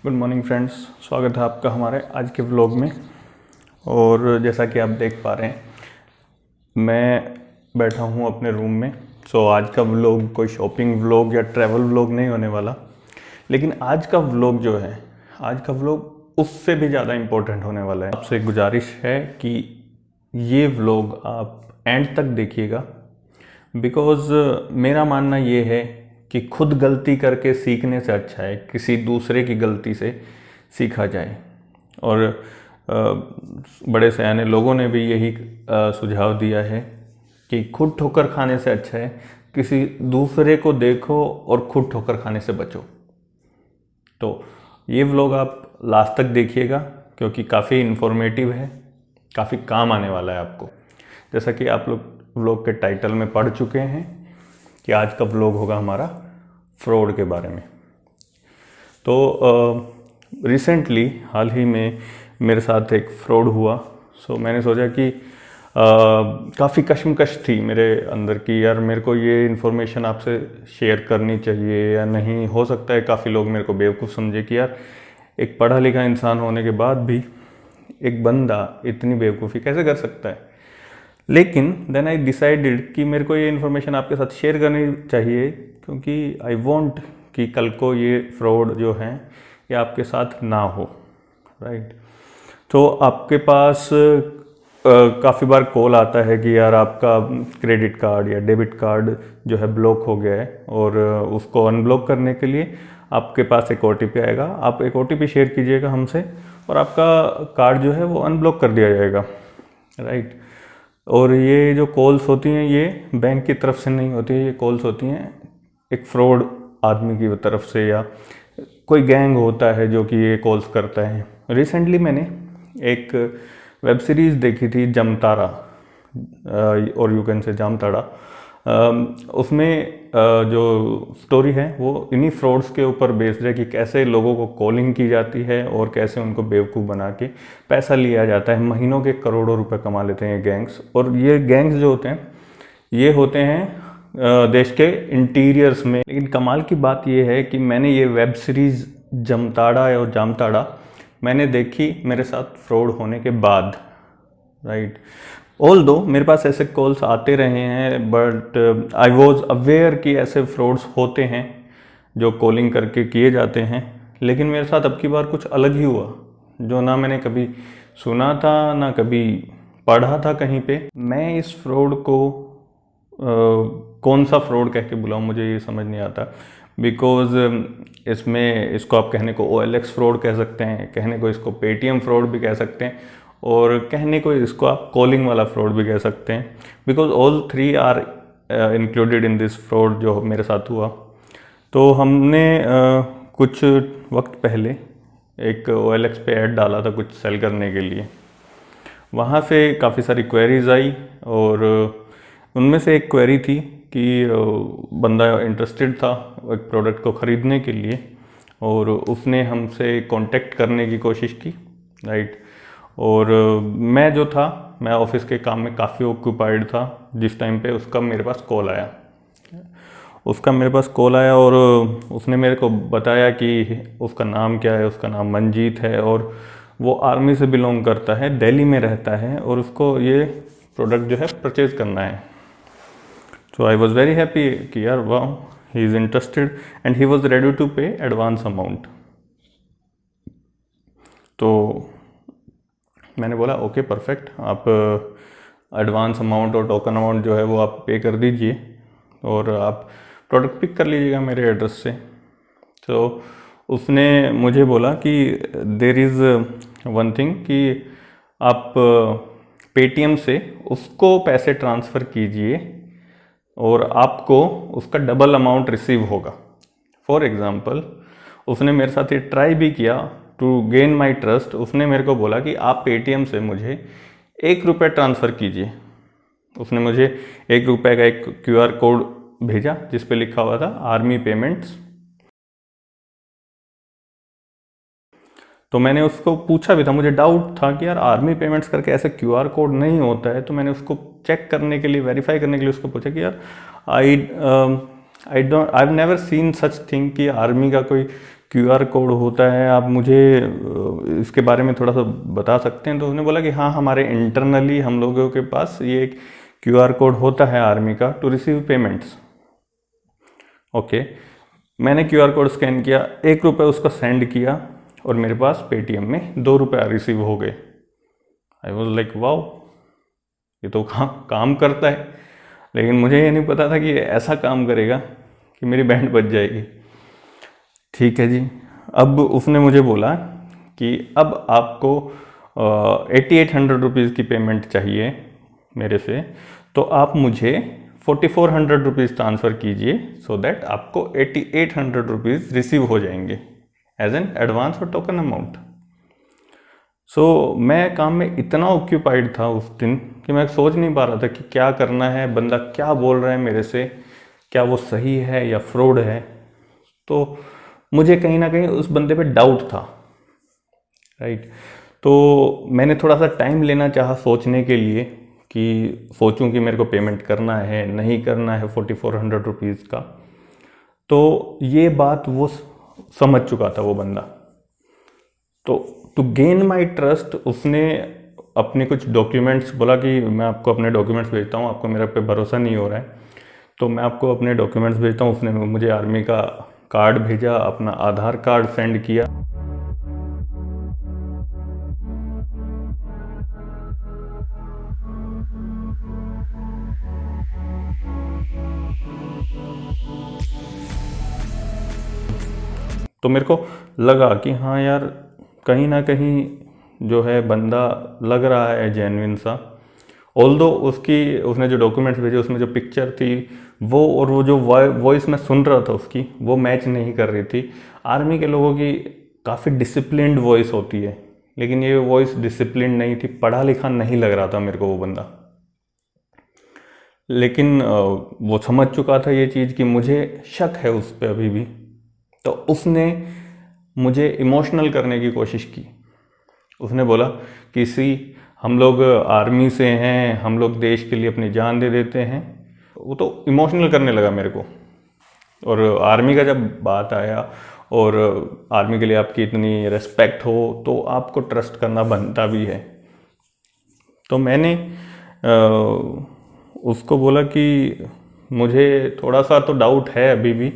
Good morning friends, स्वागत है आपका हमारे आज के व्लॉग में। और जैसा कि आप देख पा रहे हैं, मैं बैठा हूँ अपने रूम में। आज का व्लॉग कोई शॉपिंग व्लॉग या ट्रैवल व्लॉग नहीं होने वाला, लेकिन आज का व्लॉग जो है, आज का व्लॉग उससे भी ज़्यादा इम्पोर्टेंट होने वाला है। आपसे गुजारिश है कि ये व्लॉग आप एंड तक देखिएगा, बिकॉज़ मेरा मानना ये है कि खुद गलती करके सीखने से अच्छा है किसी दूसरे की गलती से सीखा जाए। और बड़े सयाने लोगों ने भी यही सुझाव दिया है कि खुद ठोकर खाने से अच्छा है किसी दूसरे को देखो और खुद ठोकर खाने से बचो। तो ये व्लॉग आप लास्ट तक देखिएगा, क्योंकि काफ़ी इन्फॉर्मेटिव है, काफ़ी काम आने वाला है आपको। जैसा कि आप लोग व्लॉग के टाइटल में पढ़ चुके हैं कि आज का व्लॉग होगा हमारा फ्रॉड के बारे में। तो रिसेंटली हाल ही में मेरे साथ एक फ्रॉड हुआ। मैंने सोचा कि काफ़ी कश्मकश थी मेरे अंदर की यार मेरे को ये इन्फॉर्मेशन आपसे शेयर करनी चाहिए या नहीं। हो सकता है काफ़ी लोग मेरे को बेवकूफ़ समझे कि यार एक पढ़ा लिखा इंसान होने के बाद भी एक बंदा इतनी बेवकूफ़ी कैसे कर सकता है। लेकिन देन आई डिसाइडेड कि मेरे को ये इन्फॉर्मेशन आपके साथ शेयर करनी चाहिए, क्योंकि आई वांट कि कल को ये फ्रॉड जो है ये आपके साथ ना हो, राइट। तो आपके पास काफ़ी बार कॉल आता है कि यार आपका क्रेडिट कार्ड या डेबिट कार्ड जो है ब्लॉक हो गया है, और उसको अनब्लॉक करने के लिए आपके पास एक OTP आएगा। आप एक OTP शेयर कीजिएगा हमसे और आपका कार्ड जो है वो अनब्लॉक कर दिया जाएगा, राइट। और ये जो कॉल्स होती हैं ये बैंक की तरफ से नहीं होती है, ये कॉल्स होती हैं एक फ्रॉड आदमी की तरफ से, या कोई गैंग होता है जो कि ये कॉल्स करता है। रिसेंटली मैंने एक वेब सीरीज़ देखी थी जमतारा, और यू कैन से जामताड़ा। उसमें जो स्टोरी है वो इन्हीं फ्रॉड्स के ऊपर बेस्ड है कि कैसे लोगों को कॉलिंग की जाती है और कैसे उनको बेवकूफ़ बना के पैसा लिया जाता है। महीनों के करोड़ों रुपए कमा लेते हैं ये गैंग्स। और ये गैंग्स जो होते हैं ये होते हैं देश के इंटीरियर्स में। लेकिन कमाल की बात ये है कि मैंने ये वेब सीरीज़ जमताड़ा और जामताड़ा मैंने देखी मेरे साथ फ्रॉड होने के बाद, राइट। ऑल्दो मेरे पास ऐसे कॉल्स आते रहे हैं, बट आई वॉज अवेयर कि ऐसे फ्रॉड्स होते हैं जो कॉलिंग करके किए जाते हैं। लेकिन मेरे साथ अब की बार कुछ अलग ही हुआ, जो ना मैंने कभी सुना था ना कभी पढ़ा था कहीं पे। मैं इस फ्रॉड को कौन सा फ्रॉड कह के बुलाऊं, मुझे ये समझ नहीं आता। बिकॉज इसको आप कहने को OLX फ्रॉड कह सकते हैं, कहने को इसको पेटीएम फ्रॉड भी कह सकते हैं, और कहने को इसको आप कॉलिंग वाला फ्रॉड भी कह सकते हैं। Because all three are included in this fraud जो मेरे साथ हुआ। तो हमने कुछ वक्त पहले एक OLX पे ऐड डाला था कुछ सेल करने के लिए। वहाँ से काफ़ी सारी क्वेरीज आई, और उनमें से एक क्वेरी थी कि बंदा इंटरेस्टेड था एक प्रोडक्ट को ख़रीदने के लिए, और उसने हमसे कांटेक्ट करने की कोशिश की, राइट। और मैं जो था, मैं ऑफिस के काम में काफ़ी ऑक्यूपाइड था जिस टाइम पे उसका मेरे पास कॉल आया। और उसने मेरे को बताया कि उसका नाम क्या है। उसका नाम मंजीत है, और वो आर्मी से बिलोंग करता है, दिल्ली में रहता है, और उसको ये प्रोडक्ट जो है परचेज करना है। So I was very happy कि यार वाह, he is interested and he was ready to pay advance amount। तो मैंने बोला ओके परफेक्ट, आप एडवांस अमाउंट और टोकन अमाउंट जो है वो आप पे कर दीजिए, और आप प्रोडक्ट पिक कर लीजिएगा मेरे एड्रेस से। तो उसने मुझे बोला कि देयर इज़ वन थिंग कि आप पेटीएम से उसको पैसे ट्रांसफ़र कीजिए और आपको उसका डबल अमाउंट रिसीव होगा। फॉर एग्ज़ाम्पल उसने मेरे साथ ये ट्राई भी किया टू गेन माई ट्रस्ट। उसने मेरे को बोला कि आप पेटीएम से मुझे ₹1 ट्रांसफ़र कीजिए। उसने मुझे ₹1 का एक QR कोड भेजा जिस पे लिखा हुआ था आर्मी पेमेंट्स। तो मैंने उसको पूछा भी था, मुझे डाउट था कि यार आर्मी पेमेंट्स करके ऐसे QR कोड नहीं होता है। तो मैंने उसको चेक करने के लिए, वेरीफाई करने के लिए उसको पूछा कि यार I have never seen such thing कि आर्मी का कोई क्यूआर कोड होता है, आप मुझे इसके बारे में थोड़ा सा बता सकते हैं? तो उसने बोला कि हाँ, हमारे इंटरनली हम लोगों के पास ये एक क्यूआर कोड होता है आर्मी का टू रिसीव पेमेंट्स। ओके, मैंने क्यूआर कोड स्कैन किया, 1 रुपये उसका सेंड किया और मेरे पास पेटीएम में 2 रुपये रिसीव हो गए। आई वॉज लाइक वाओ, ये तो काम करता है। लेकिन मुझे ये नहीं पता था कि ये ऐसा काम करेगा कि मेरी बैंड बच जाएगी। ठीक है जी, अब उसने मुझे बोला कि अब आपको 8800 रुपीज़ की पेमेंट चाहिए मेरे से, तो आप मुझे 4400 रुपीज़ ट्रांसफ़र कीजिए सो दैट आपको 8800 रुपीज़ रिसीव हो जाएंगे एज एन एडवांस और टोकन अमाउंट। सो मैं काम में इतना ऑक्यूपाइड था उस दिन कि मैं सोच नहीं पा रहा था कि क्या करना है, बंदा क्या बोल रहा है मेरे से, क्या वो सही है या फ्रॉड है। तो मुझे कहीं ना कहीं उस बंदे पे डाउट था, राइट। तो मैंने थोड़ा सा टाइम लेना चाहा सोचने के लिए कि सोचूं कि मेरे को पेमेंट करना है नहीं करना है 4400 रुपीज़ का। तो ये बात वो समझ चुका था वो बंदा। तो टू गेन माई ट्रस्ट उसने अपने कुछ डॉक्यूमेंट्स बोला कि मैं आपको अपने डॉक्यूमेंट्स भेजता हूँ, आपको मेरे पे भरोसा नहीं हो रहा है तो मैं आपको अपने डॉक्यूमेंट्स भेजता हूँ। उसने मुझे आर्मी का कार्ड भेजा, अपना आधार कार्ड सेंड किया। तो मेरे को लगा कि हाँ यार, कहीं ना कहीं जो है बंदा लग रहा है जेन्युइन सा। ऑल्दो उसने जो डॉक्यूमेंट्स भेजे उसमें जो पिक्चर थी वो और वो जो वॉइस मैं सुन रहा था उसकी, वो मैच नहीं कर रही थी। आर्मी के लोगों की काफ़ी डिसिप्लिन्ड वॉइस होती है, लेकिन ये वॉइस डिसिप्लिन नहीं थी, पढ़ा लिखा नहीं लग रहा था मेरे को वो बंदा। लेकिन वो समझ चुका था ये चीज़ कि मुझे शक है उस पर अभी भी। तो उसने मुझे इमोशनल करने की कोशिश की। उसने बोला कि हम लोग आर्मी से हैं, हम लोग देश के लिए अपनी जान दे देते हैं। वो तो इमोशनल करने लगा मेरे को। और आर्मी का जब बात आया और आर्मी के लिए आपकी इतनी रेस्पेक्ट हो तो आपको ट्रस्ट करना बनता भी है। तो मैंने उसको बोला कि मुझे थोड़ा सा तो डाउट है अभी भी।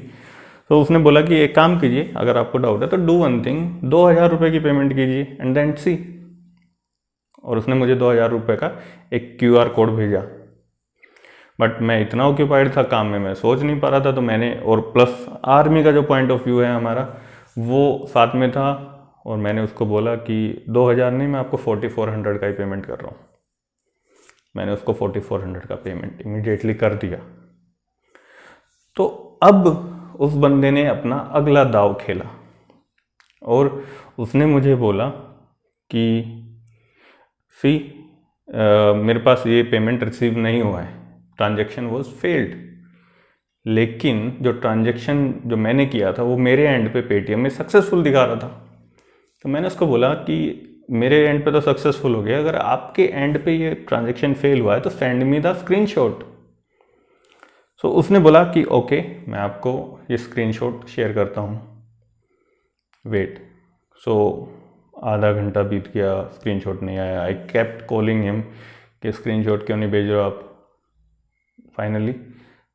तो उसने बोला कि एक काम कीजिए, अगर आपको डाउट है तो डू वन थिंग, 2000 रुपये की पेमेंट कीजिए एंड देन सी। और उसने मुझे 2000 रुपये का एक क्यूआर कोड भेजा। बट मैं इतना ऑक्यूपाइड था काम में, मैं सोच नहीं पा रहा था। तो मैंने, और प्लस आर्मी का जो पॉइंट ऑफ व्यू है हमारा वो साथ में था, और मैंने उसको बोला कि 2000 नहीं, मैं आपको 4400 का ही पेमेंट कर रहा हूँ। मैंने उसको 4400 का पेमेंट इमीडिएटली कर दिया। तो अब उस बंदे ने अपना अगला दाव खेला और उसने मुझे बोला कि मेरे पास ये पेमेंट रिसीव नहीं हुआ है, ट्रांजैक्शन वॉज फेल्ड। लेकिन जो ट्रांजैक्शन जो मैंने किया था वो मेरे एंड पे पेटीएम में सक्सेसफुल दिखा रहा था। तो मैंने उसको बोला कि मेरे एंड पे तो सक्सेसफुल हो गया, अगर आपके एंड पे ये ट्रांजैक्शन फेल हुआ है तो सेंड मी द स्क्रीनशॉट। सो उसने बोला कि ओके, मैं आपको ये स्क्रीनशॉट शेयर करता हूँ, वेट। सो आधा घंटा बीत गया, स्क्रीनशॉट नहीं आया। आई केप्ट कॉलिंग हिम कि स्क्रीनशॉट क्यों नहीं भेज रहे हो आप। फाइनली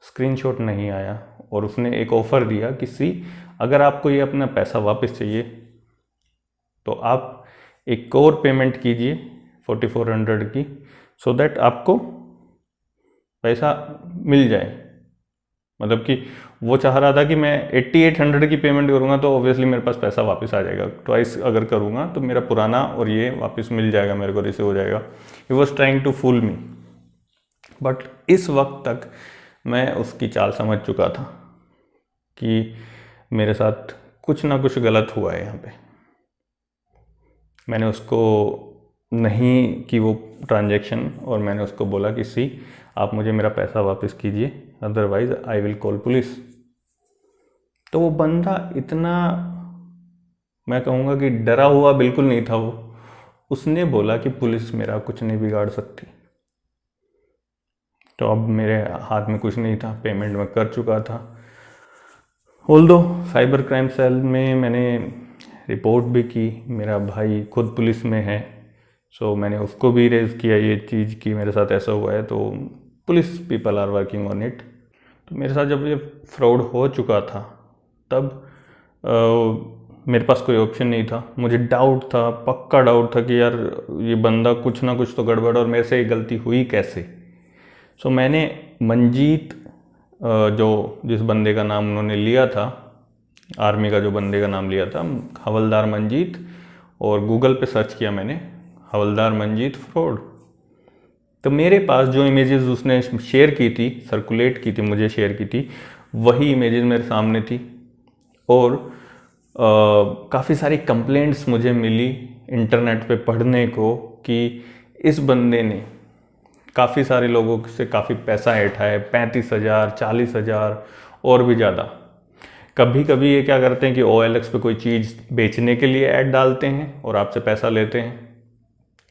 स्क्रीनशॉट नहीं आया और उसने एक ऑफ़र दिया कि अगर आपको ये अपना पैसा वापस चाहिए तो आप एक और पेमेंट कीजिए 4400 की, सो दैट आपको पैसा मिल जाए। मतलब कि वो चाह रहा था कि मैं 8800 की पेमेंट करूँगा तो ऑब्वियसली मेरे पास पैसा वापस आ जाएगा, ट्वाइस अगर करूँगा तो मेरा पुराना और ये वापस मिल जाएगा, मेरे को रिसीव हो जाएगा। He was trying to fool me. But इस वक्त तक मैं उसकी चाल समझ चुका था कि मेरे साथ कुछ ना कुछ गलत हुआ है यहाँ पे। मैंने उसको नहीं की वो ट्रांजैक्शन, और मैंने उसको बोला कि आप मुझे मेरा पैसा वापस कीजिए, otherwise I will call police. तो वो बंदा इतना, मैं कहूँगा कि डरा हुआ बिल्कुल नहीं था वो। उसने बोला कि पुलिस मेरा कुछ नहीं बिगाड़ सकती। तो अब मेरे हाथ में कुछ नहीं था, पेमेंट मैं कर चुका था। ऑल्दो साइबर क्राइम सेल में मैंने रिपोर्ट भी की, मेरा भाई खुद पुलिस में है, सो मैंने उसको भी रेज़ किया ये चीज़ कि मेरे साथ ऐसा हुआ है, तो police people are working on it. तो मेरे साथ जब ये फ्रॉड हो चुका था तब मेरे पास कोई ऑप्शन नहीं था। मुझे डाउट था, पक्का डाउट था कि यार ये बंदा कुछ ना कुछ तो गड़बड़, और मेरे से ये गलती हुई कैसे। सो मैंने मंजीत, जो जिस बंदे का नाम उन्होंने लिया था, आर्मी का जो बंदे का नाम लिया था, हवलदार मंजीत, और गूगल पे सर्च किया मैंने हवलदार मंजीत फ्रॉड। तो मेरे पास जो इमेजेस उसने शेयर की थी, सर्कुलेट की थी, मुझे शेयर की थी, वही इमेजेस मेरे सामने थी। और काफ़ी सारी कंप्लेंट्स मुझे मिली इंटरनेट पे पढ़ने को कि इस बंदे ने काफ़ी सारे लोगों से काफ़ी पैसा ऐंठा है, 35,000, 40,000 और भी ज़्यादा। कभी कभी ये क्या करते हैं कि OLX पे कोई चीज़ बेचने के लिए ऐड डालते हैं और आपसे पैसा लेते हैं,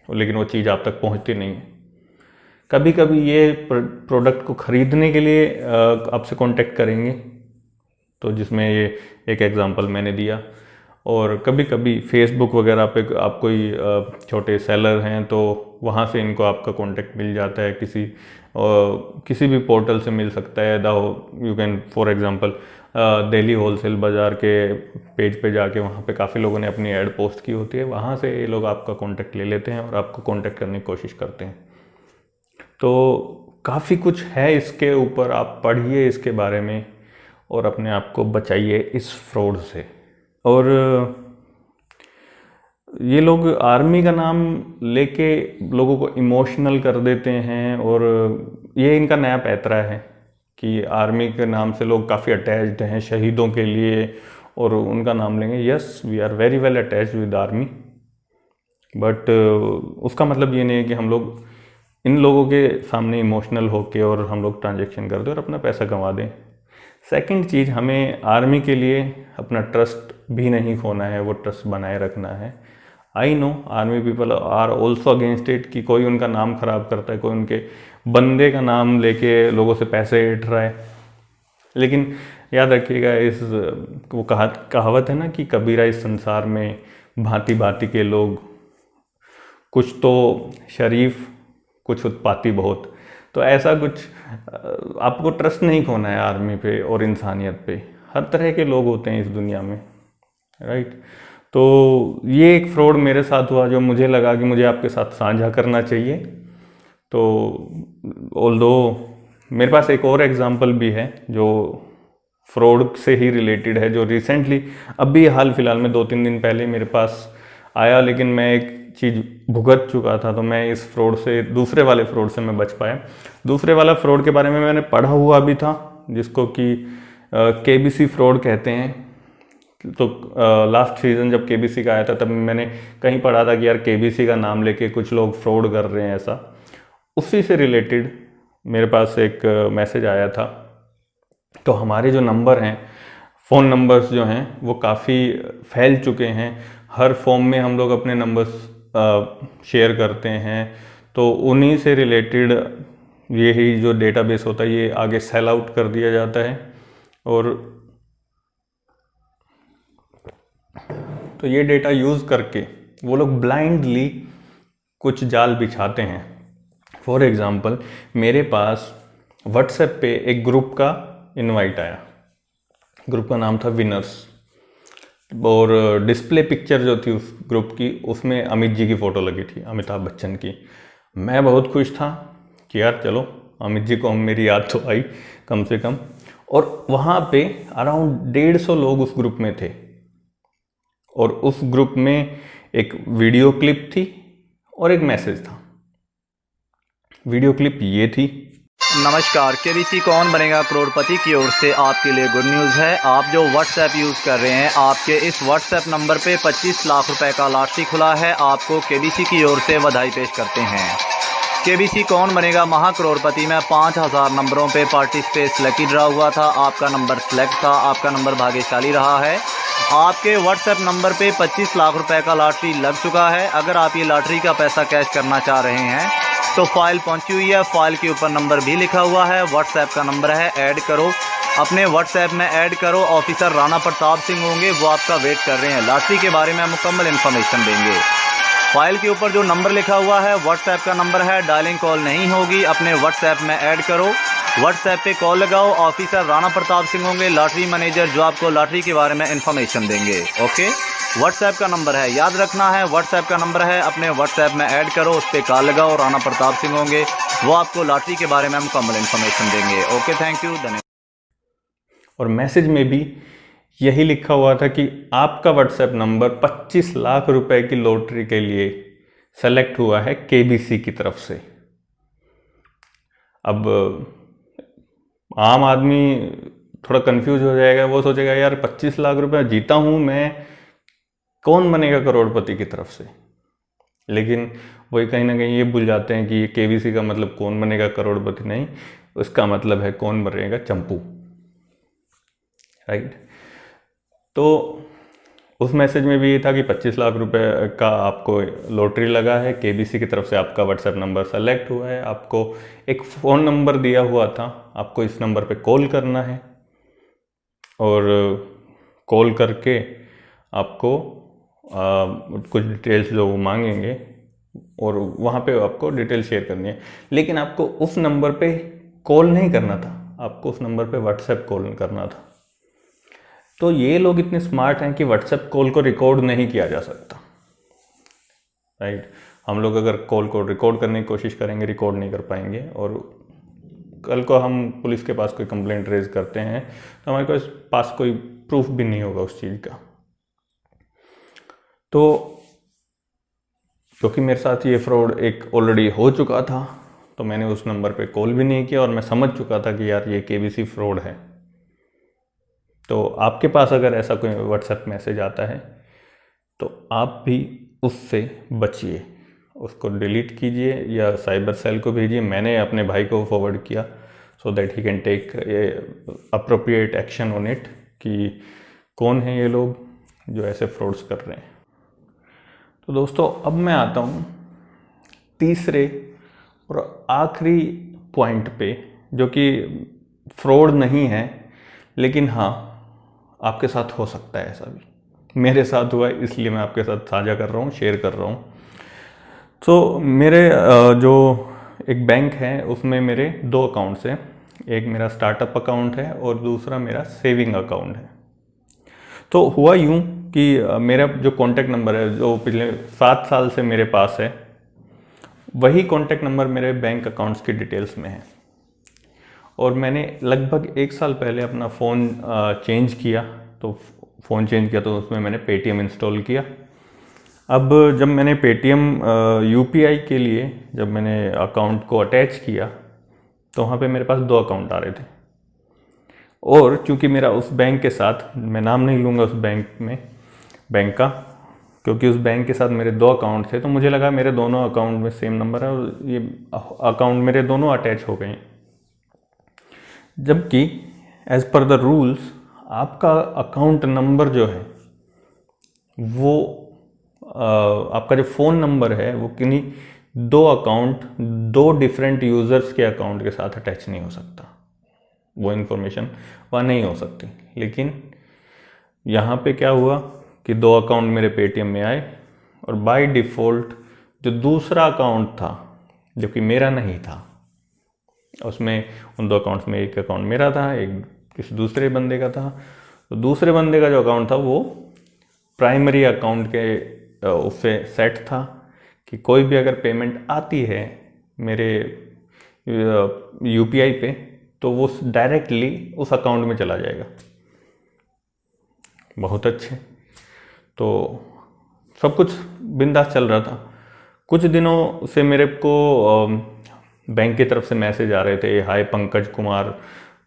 लेकिन वो चीज़ आप तक पहुंचती नहीं है। कभी कभी ये प्रोडक्ट को ख़रीदने के लिए आपसे कांटेक्ट करेंगे, तो जिसमें ये एक एग्जांपल मैंने दिया। और कभी कभी फेसबुक वगैरह पे आप कोई छोटे सेलर हैं तो वहाँ से इनको आपका कांटेक्ट मिल जाता है, किसी भी पोर्टल से मिल सकता है। You can for example Delhi wholesale बाज़ार के पेज पे जाके वहाँ पे काफ़ी लोगों ने अपनी ऐड पोस्ट की होती है, वहाँ से ये लोग आपका कांटेक्ट ले लेते हैं और आपको कांटेक्ट करने की कोशिश करते हैं। तो काफ़ी कुछ है इसके ऊपर, आप पढ़िए इसके बारे में और अपने आप को बचाइए इस फ्रॉड से। और ये लोग आर्मी का नाम लेके लोगों को इमोशनल कर देते हैं, और ये इनका नया पैतरा है कि आर्मी के नाम से लोग काफ़ी अटैच्ड हैं शहीदों के लिए, और उनका नाम लेंगे। Yes, we are very well attached with army, but उसका मतलब ये नहीं है कि हम लोग इन लोगों के सामने इमोशनल होके और हम लोग ट्रांजैक्शन कर दें और अपना पैसा कमा दें। सेकंड चीज़, हमें आर्मी के लिए अपना ट्रस्ट भी नहीं खोना है, वो ट्रस्ट बनाए रखना है। I know army people are also against it कि कोई उनका नाम खराब करता है, कोई उनके बंदे का नाम लेके लोगों से पैसे ऐंठ रहा है। लेकिन याद रखिएगा, वो कहावत है ना कि कबीरा इस संसार में भांति भांति के लोग, कुछ तो शरीफ कुछ उत्पाती बहुत। तो ऐसा कुछ आपको ट्रस्ट नहीं खोना है आर्मी पे और इंसानियत पे। हर तरह के लोग होते हैं इस दुनिया में, राइट। तो ये एक फ्रॉड मेरे साथ हुआ जो मुझे लगा कि मुझे आपके साथ साझा करना चाहिए। तो ऑल्दो मेरे पास एक और एग्जांपल भी है जो फ्रॉड से ही रिलेटेड है, जो रिसेंटली अभी हाल फिलहाल में 2-3 दिन पहले मेरे पास आया, लेकिन मैं एक चीज़ भुगत चुका था, तो मैं इस फ्रॉड से, दूसरे वाले फ्रॉड से मैं बच पाया। दूसरे वाला फ्रॉड के बारे में मैंने पढ़ा हुआ भी था, जिसको कि KBC फ्रॉड कहते हैं। तो लास्ट सीज़न जब KBC का आया था तब मैंने कहीं पढ़ा था कि यार KBC का नाम लेके कुछ लोग फ्रॉड कर रहे हैं ऐसा। उसी से रिलेटेड मेरे पास एक मैसेज आया था। तो हमारे जो नंबर हैं, फ़ोन नंबर्स जो हैं, वो काफ़ी फैल चुके हैं। हर फॉर्म में हम लोग अपने नंबर्स शेयर करते हैं, तो उन्हीं से रिलेटेड यही जो डेटाबेस होता है ये आगे सेल आउट कर दिया जाता है। और तो ये डेटा यूज़ करके वो लोग ब्लाइंडली कुछ जाल बिछाते हैं। फॉर एग्ज़ाम्पल, मेरे पास व्हाट्सएप पे एक ग्रुप का इनवाइट आया, ग्रुप का नाम था विनर्स, और डिस्प्ले पिक्चर जो थी उस ग्रुप की, उसमें अमित जी की फ़ोटो लगी थी, अमिताभ बच्चन की। मैं बहुत खुश था कि यार चलो अमित जी को मेरी याद तो आई कम से कम। और वहाँ पे अराउंड 150 लोग उस ग्रुप में थे, और उस ग्रुप में एक वीडियो क्लिप थी और एक मैसेज था। वीडियो क्लिप ये थी। नमस्कार, KBC कौन बनेगा करोड़पति की ओर से आपके लिए गुड न्यूज़ है। आप जो व्हाट्सएप यूज़ कर रहे हैं, आपके इस व्हाट्सएप नंबर पे 25 लाख रुपए का लॉटरी खुला है। आपको KBC की ओर से बधाई पेश करते हैं। KBC कौन बनेगा महाकरोड़पति में 5000 नंबरों पे पार्टिसिपेट लकी ड्रा हुआ था। आपका नंबर सेलेक्ट था, आपका नंबर भाग्यशाली रहा है। आपके व्हाट्सएप नंबर पे 25 लाख रुपए का लॉटरी लग चुका है। अगर आप ये लॉटरी का पैसा कैश करना चाह रहे हैं तो फाइल पहुंची हुई है, फाइल के ऊपर नंबर भी लिखा हुआ है, व्हाट्सएप का नंबर है, ऐड करो। अपने व्हाट्सएप में ऐड करो। ऑफिसर राणा प्रताप सिंह होंगे, वो आपका वेट कर रहे हैं। लॉटरी के बारे में मुकम्मल इन्फॉर्मेशन देंगे। फाइल के ऊपर जो नंबर लिखा हुआ है व्हाट्सएप का नंबर है, डायलिंग कॉल नहीं होगी। अपने व्हाट्सएप में ऐड करो, व्हाट्सएप पे कॉल लगाओ। ऑफिसर राणा प्रताप सिंह होंगे, लॉटरी मैनेजर, जो आपको लॉटरी के बारे में इन्फॉर्मेशन देंगे। ओके, व्हाट्सएप का नंबर है, याद रखना है, व्हाट्सएप का नंबर है। अपने व्हाट्सएप में ऐड करो, उस पर कॉल लगाओ। राणा प्रताप सिंह होंगे, वो आपको लॉटरी के बारे में मुकम्मल इन्फॉर्मेशन देंगे। ओके, थैंक यू, धन्यवाद। और मैसेज में भी यही लिखा हुआ था कि आपका व्हाट्सएप नंबर 25 लाख रुपए की लॉटरी के लिए सेलेक्ट हुआ है केबीसी की तरफ से। अब आम आदमी थोड़ा कंफ्यूज हो जाएगा, वो सोचेगा यार 25 लाख रुपए जीता हूं मैं, कौन बनेगा करोड़पति की तरफ से। लेकिन वही कहीं ना कहीं ये भूल जाते हैं कि ये केबीसी का मतलब कौन बनेगा करोड़पति नहीं, उसका मतलब है कौन बनेगा चंपू, राइट। तो उस मैसेज में भी ये था कि 25 लाख रुपए का आपको लॉटरी लगा है, केबीसी की तरफ से आपका व्हाट्सएप नंबर सेलेक्ट हुआ है, आपको एक फ़ोन नंबर दिया हुआ था, आपको इस नंबर पे कॉल करना है और कॉल करके आपको कुछ डिटेल्स जो वो मांगेंगे और वहाँ पे आपको डिटेल शेयर करनी है। लेकिन आपको उस नंबर पे कॉल नहीं करना था, आपको उस नंबर पे व्हाट्सएप कॉल करना था। तो ये लोग इतने स्मार्ट हैं कि व्हाट्सएप कॉल को रिकॉर्ड नहीं किया जा सकता, राइट। हम लोग अगर कॉल को रिकॉर्ड करने की कोशिश करेंगे, रिकॉर्ड नहीं कर पाएंगे। और कल को हम पुलिस के पास कोई कंप्लेंट रेज करते हैं तो हमारे पास कोई प्रूफ भी नहीं होगा उस चीज़ का। तो क्योंकि मेरे साथ ये फ्रॉड एक ऑलरेडी हो चुका था, तो मैंने उस नंबर पे कॉल भी नहीं किया और मैं समझ चुका था कि यार ये केबीसी फ्रॉड है। तो आपके पास अगर ऐसा कोई व्हाट्सएप मैसेज आता है तो आप भी उससे बचिए, उसको डिलीट कीजिए या साइबर सेल को भेजिए। मैंने अपने भाई को फॉरवर्ड किया so that he can take appropriate action on it कि कौन है ये लोग जो ऐसे फ्रॉड्स कर रहे हैं। तो दोस्तों, अब मैं आता हूँ तीसरे और आखिरी पॉइंट पे, जो कि फ्रॉड नहीं है लेकिन हाँ आपके साथ हो सकता है। ऐसा भी मेरे साथ हुआ है, इसलिए मैं आपके साथ साझा कर रहा हूँ, शेयर कर रहा हूँ। तो मेरे जो एक बैंक है उसमें मेरे 2 अकाउंट्स हैं। एक मेरा स्टार्टअप अकाउंट है और दूसरा मेरा सेविंग अकाउंट है। तो हुआ यूँ कि मेरा जो कॉन्टैक्ट नंबर है जो पिछले 7 साल से मेरे पास है, वही कॉन्टैक्ट नंबर मेरे बैंक अकाउंट्स की डिटेल्स में है। और मैंने लगभग 1 साल पहले अपना फ़ोन चेंज किया, तो फ़ोन चेंज किया तो उसमें मैंने पेटीएम इंस्टॉल किया। अब जब मैंने पेटीएम यूपीआई के लिए जब मैंने अकाउंट को अटैच किया तो वहाँ पे मेरे पास 2 अकाउंट आ रहे थे। और चूँकि मेरा उस बैंक के साथ, मैं नाम नहीं लूँगा उस बैंक का, क्योंकि उस बैंक के साथ मेरे 2 अकाउंट थे, तो मुझे लगा मेरे दोनों अकाउंट में सेम नंबर है और ये अकाउंट मेरे दोनों अटैच हो गए। जबकि एज़ पर द रूल्स आपका अकाउंट नंबर जो है वो आपका जो फ़ोन नंबर है वो किन्हीं 2 अकाउंट 2 डिफरेंट यूज़र्स के अकाउंट के साथ अटैच नहीं हो सकता, वो इन्फॉर्मेशन वहाँ नहीं हो सकती। लेकिन यहाँ पे क्या हुआ कि 2 अकाउंट मेरे पेटीएम में आए और बाय डिफ़ॉल्ट जो दूसरा अकाउंट था जो कि मेरा नहीं था, उसमें उन 2 अकाउंट्स में एक अकाउंट मेरा था, एक किसी दूसरे बंदे का था। तो दूसरे बंदे का जो अकाउंट था वो प्राइमरी अकाउंट के उससे सेट था कि कोई भी अगर पेमेंट आती है मेरे यूपीआई पे तो वो डायरेक्टली उस अकाउंट में चला जाएगा। बहुत अच्छे, तो सब कुछ बिंदास चल रहा था। कुछ दिनों से मेरे को बैंक की तरफ से मैसेज आ रहे थे, हाय पंकज कुमार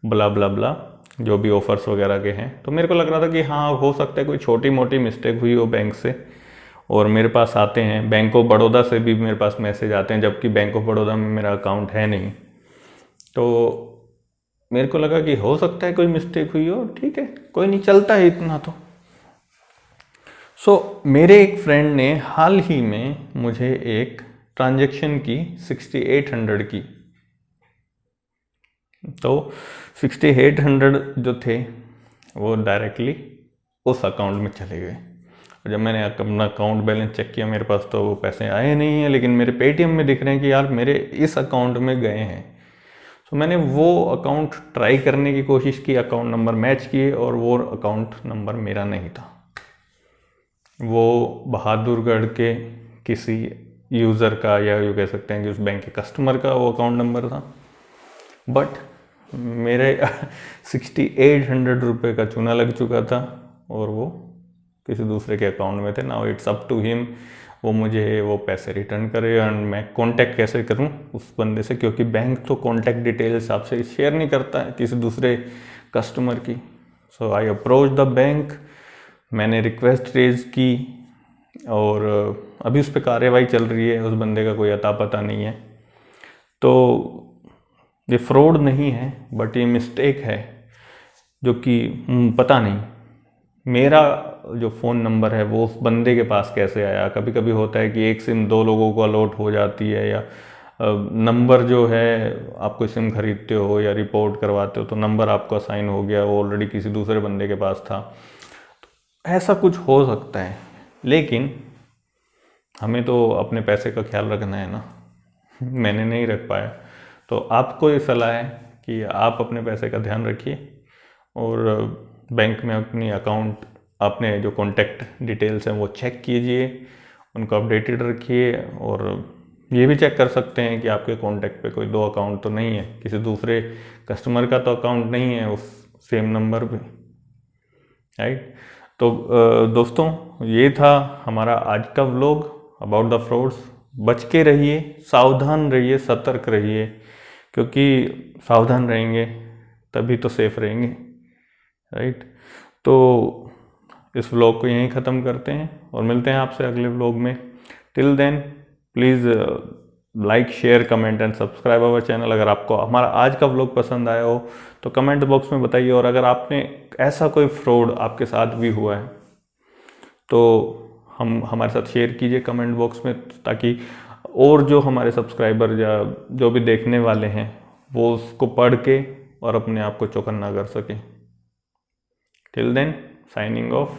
ब्ला ब्ला ब्ला, जो भी ऑफर्स वगैरह के हैं। तो मेरे को लग रहा था कि हाँ हो सकता है कोई छोटी मोटी मिस्टेक हुई हो बैंक से, और मेरे पास आते हैं। बैंक ऑफ बड़ौदा से भी मेरे पास मैसेज आते हैं, जबकि बैंक ऑफ बड़ौदा में मेरा अकाउंट है नहीं। तो मेरे को लगा कि हो सकता है कोई मिस्टेक हुई हो, ठीक है कोई नहीं, चलता है इतना तो। मेरे एक फ्रेंड ने हाल ही में मुझे एक ट्रांजैक्शन की 6800 की, तो 6800 जो थे वो डायरेक्टली उस अकाउंट में चले गए। और जब मैंने अपना अकाउंट बैलेंस चेक किया मेरे पास तो वो पैसे आए नहीं हैं, लेकिन मेरे पेटीएम में दिख रहे हैं कि यार मेरे इस अकाउंट में गए हैं। तो मैंने वो अकाउंट ट्राई करने की कोशिश की, अकाउंट नंबर मैच किए और वो अकाउंट नंबर मेरा नहीं था, वो बहादुरगढ़ के किसी यूज़र का, या यूँ कह सकते हैं कि उस बैंक के कस्टमर का वो अकाउंट नंबर था। बट मेरे 6800 रुपये का चूना लग चुका था और वो किसी दूसरे के अकाउंट में थे। Now it's up to him, वो मुझे वो पैसे रिटर्न करे। एंड मैं कांटेक्ट कैसे करूं उस बंदे से, क्योंकि बैंक तो कांटेक्ट डिटेल्स आपसे शेयर नहीं करता है किसी दूसरे कस्टमर की। सो आई अप्रोच द बैंक, मैंने रिक्वेस्ट रेज की और अभी उस पर कार्रवाई चल रही है। उस बंदे का कोई अता पता नहीं है। तो ये फ्रॉड नहीं है बट ये मिस्टेक है, जो कि पता नहीं मेरा जो फ़ोन नंबर है वो उस बंदे के पास कैसे आया। कभी कभी होता है कि एक सिम 2 लोगों को अलॉट हो जाती है, या नंबर जो है आप कोई सिम खरीदते हो या रिपोर्ट करवाते हो तो नंबर आपको असाइन हो गया, वो ऑलरेडी किसी दूसरे बंदे के पास था। तो ऐसा कुछ हो सकता है, लेकिन हमें तो अपने पैसे का ख्याल रखना है ना। मैंने नहीं रख पाया, तो आपको ये सलाह है कि आप अपने पैसे का ध्यान रखिए और बैंक में अपनी अकाउंट, अपने जो कॉन्टैक्ट डिटेल्स हैं वो चेक कीजिए, उनको अपडेटेड रखिए। और ये भी चेक कर सकते हैं कि आपके कॉन्टैक्ट पे कोई 2 अकाउंट तो नहीं है, किसी दूसरे कस्टमर का तो अकाउंट नहीं है उस सेम नंबर पे, राइट। तो दोस्तों ये था हमारा आज का व्लॉग अबाउट द फ्रॉड्स। बच के रहिए, सावधान रहिए, सतर्क रहिए, क्योंकि सावधान रहेंगे तभी तो सेफ रहेंगे, राइट। तो इस व्लॉग को यहीं ख़त्म करते हैं और मिलते हैं आपसे अगले व्लॉग में। Till then please like, share, comment and subscribe our channel. अगर आपको हमारा आज का व्लॉग पसंद आया हो तो कमेंट बॉक्स में बताइए, और अगर आपने ऐसा कोई फ्रॉड आपके साथ भी हुआ है तो हमारे साथ शेयर कीजिए कमेंट बॉक्स में, ताकि और जो हमारे सब्सक्राइबर या जो भी देखने वाले हैं वो उसको पढ़ के और अपने आप को चौकन्ना कर सकें। Till then signing off,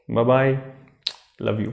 bye bye, love you।